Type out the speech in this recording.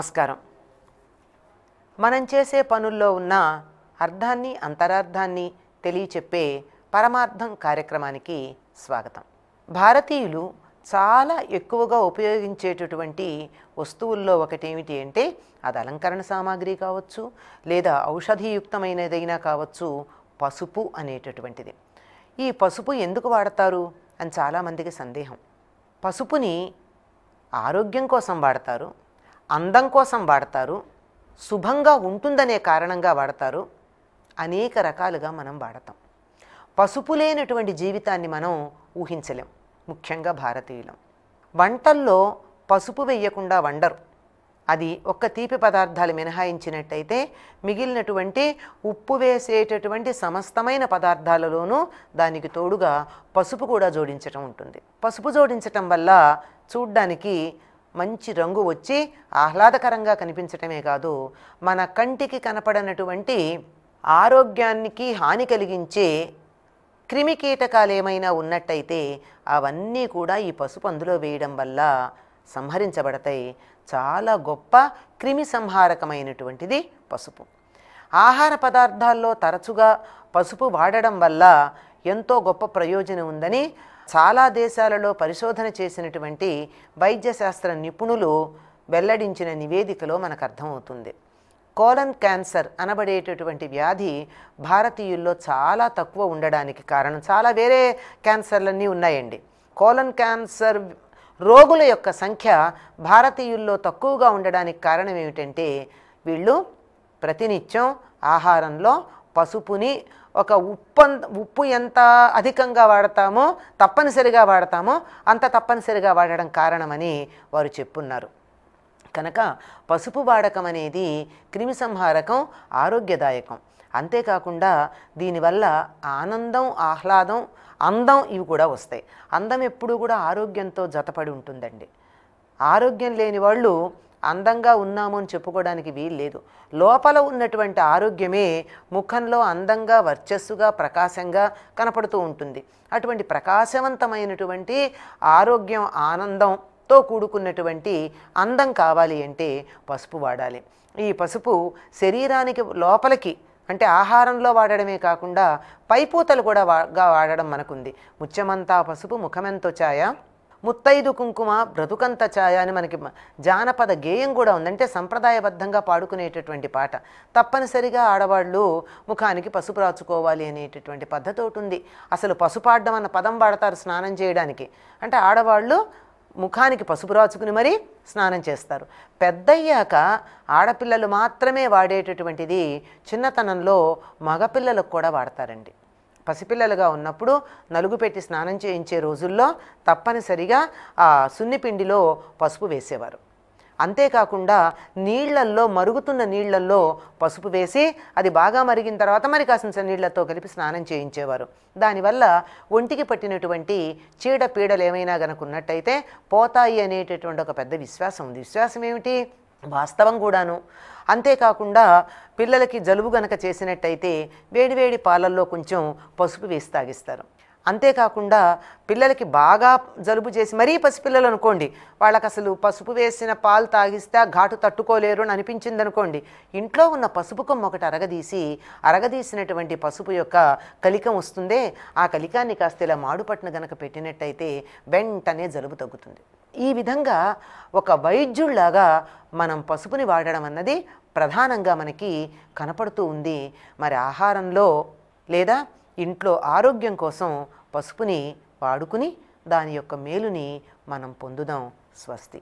నమస్కారం. మనం చేసే పనుల్లో ఉన్న అర్థాన్ని అంతరార్థాన్ని తెలియచెప్పే పరమార్థం కార్యక్రమానికి స్వాగతం. భారతీయులు చాలా ఎక్కువగా ఉపయోగించేటటువంటి వస్తువుల్లో ఒకటి ఏమిటి అంటే అది అలంకరణ సామాగ్రి కావచ్చు, లేదా ఔషధియుక్తమైనదైనా కావచ్చు, పసుపు అనేటటువంటిది. ఈ పసుపు ఎందుకు వాడతారు అని చాలామందికి సందేహం. పసుపుని ఆరోగ్యం కోసం వాడతారు, అందం కోసం వాడతారు, శుభంగా ఉంటుందనే కారణంగా వాడతారు. అనేక రకాలుగా మనం వాడతాం. పసుపు లేనటువంటి జీవితాన్ని మనం ఊహించలేం. ముఖ్యంగా భారతీయులం వంటల్లో పసుపు వేయకుండా వండరు. అది ఒక్క తీపి పదార్థాలు మినహాయించినట్టయితే మిగిలినటువంటి ఉప్పు వేసేటటువంటి సమస్తమైన పదార్థాలలోనూ దానికి తోడుగా పసుపు కూడా జోడించటం ఉంటుంది. పసుపు జోడించటం వల్ల చూడ్డానికి మంచి రంగు వచ్చి ఆహ్లాదకరంగా కనిపించటమే కాదు, మన కంటికి కనపడనటువంటి ఆరోగ్యానికి హాని కలిగించే క్రిమికీటకాలు ఏమైనా ఉన్నట్టయితే అవన్నీ కూడా ఈ పసుపు అందులో వేయడం వల్ల సంహరించబడతాయి. చాలా గొప్ప క్రిమి సంహారకమైనటువంటిది పసుపు. ఆహార పదార్థాల్లో తరచుగా పసుపు వాడడం వల్ల ఎంతో గొప్ప ప్రయోజనం ఉందని చాలా దేశాలలో పరిశోధన చేసినటువంటి వైద్యశాస్త్ర నిపుణులు వెల్లడించిన నివేదికలో మనకు అర్థమవుతుంది. కోలన్ క్యాన్సర్ అనబడేటటువంటి వ్యాధి భారతీయుల్లో చాలా తక్కువ ఉండడానికి కారణం, చాలా వేరే క్యాన్సర్లన్నీ ఉన్నాయండి. కోలన్ క్యాన్సర్ రోగుల యొక్క సంఖ్య భారతీయుల్లో తక్కువగా ఉండడానికి కారణం ఏమిటంటే వీళ్ళు ప్రతినిత్యం ఆహారంలో పసుపుని ఒక ఉప్పు ఎంత అధికంగా వాడతామో తప్పనిసరిగా వాడతామో అంత తప్పనిసరిగా వాడడం కారణమని వారు చెప్పున్నారు. కనుక పసుపు వాడకం అనేది క్రిమి సంహారకం, ఆరోగ్యదాయకం. అంతేకాకుండా దీనివల్ల ఆనందం, ఆహ్లాదం, అందం ఇవి కూడా వస్తాయి. అందం ఎప్పుడూ కూడా ఆరోగ్యంతో జతపడి ఉంటుందండి. ఆరోగ్యం లేని వాళ్ళు అందంగా ఉన్నాము అని చెప్పుకోవడానికి వీలు లేదు. లోపల ఉన్నటువంటి ఆరోగ్యమే ముఖంలో అందంగా, వర్చస్సుగా, ప్రకాశంగా కనపడుతూ ఉంటుంది. అటువంటి ప్రకాశవంతమైనటువంటి ఆరోగ్యం, ఆనందంతో కూడుకున్నటువంటి అందం కావాలి అంటే పసుపు వాడాలి. ఈ పసుపు శరీరానికి లోపలికి అంటే ఆహారంలో వాడడమే కాకుండా పైపూతలు కూడా వాడడం మనకుంది. ముత్యమంతా పసుపు ముఖమెంతో ఛాయ, ముత్తైదు కుంకుమ బ్రతుకంత ఛాయ అని మనకి జానపద గేయం కూడా ఉంది. అంటే సంప్రదాయబద్ధంగా పాడుకునేటటువంటి పాట. తప్పనిసరిగా ఆడవాళ్ళు ముఖానికి పసుపు రాచుకోవాలి అనేటటువంటి పద్ధతి ఒకటి ఉంది. అసలు పసుపాడడం అన్న పదం వాడతారు స్నానం చేయడానికి. అంటే ఆడవాళ్ళు ముఖానికి పసుపు రాచుకుని మరీ స్నానం చేస్తారు. పెద్దయ్యాక ఆడపిల్లలు మాత్రమే వాడేటటువంటిది చిన్నతనంలో మగపిల్లలకు కూడా వాడతారండి. పసిపిల్లలుగా ఉన్నప్పుడు నలుగు పెట్టి స్నానం చేయించే రోజుల్లో తప్పనిసరిగా ఆ సున్నిపిండిలో పసుపు వేసేవారు. అంతేకాకుండా నీళ్లల్లో, మరుగుతున్న నీళ్లల్లో పసుపు వేసి అది బాగా మరిగిన తర్వాత మరి కాసింత నీళ్లతో కలిపి స్నానం చేయించేవారు. దానివల్ల ఒంటికి పట్టినటువంటి చీడపీడలు ఏమైనా గనక ఉన్నట్టయితే పోతాయి అనేటటువంటి ఒక పెద్ద విశ్వాసం ఉంది. విశ్వాసం ఏమిటి? వాస్తవం కూడాను. అంతేకాకుండా పిల్లలకి జలుబు గనక చేసినట్టయితే వేడివేడి పాలల్లో కొంచెం పసుపు వేసి తాగిస్తారు. అంతేకాకుండా పిల్లలకి బాగా జలుబు చేసి మరీ పసిపిల్లలు అనుకోండి, వాళ్ళకి అసలు పసుపు వేసిన పాలు తాగిస్తే ఘాటు తట్టుకోలేరు అని అనిపించింది అనుకోండి, ఇంట్లో ఉన్న పసుపు కొమ్మ ఒకటి అరగదీసినటువంటి పసుపు యొక్క కలికం వస్తుందే, ఆ కలికాన్ని కాస్త ఇలా మాడుపట్టున గనక పెట్టినట్టయితే వెంటనే జలుబు తగ్గుతుంది. ఈ విధంగా ఒక వైద్యుల్లాగా మనం పసుపుని వాడడం అన్నది ప్రధానంగా మనకి కనపడుతూ ఉంది. మరి ఆహారంలో లేదా ఇంట్లో ఆరోగ్యం కోసం పసుపుని వాడుకుని దాని యొక్క మేలుని మనం పొందుదాం. స్వస్తి.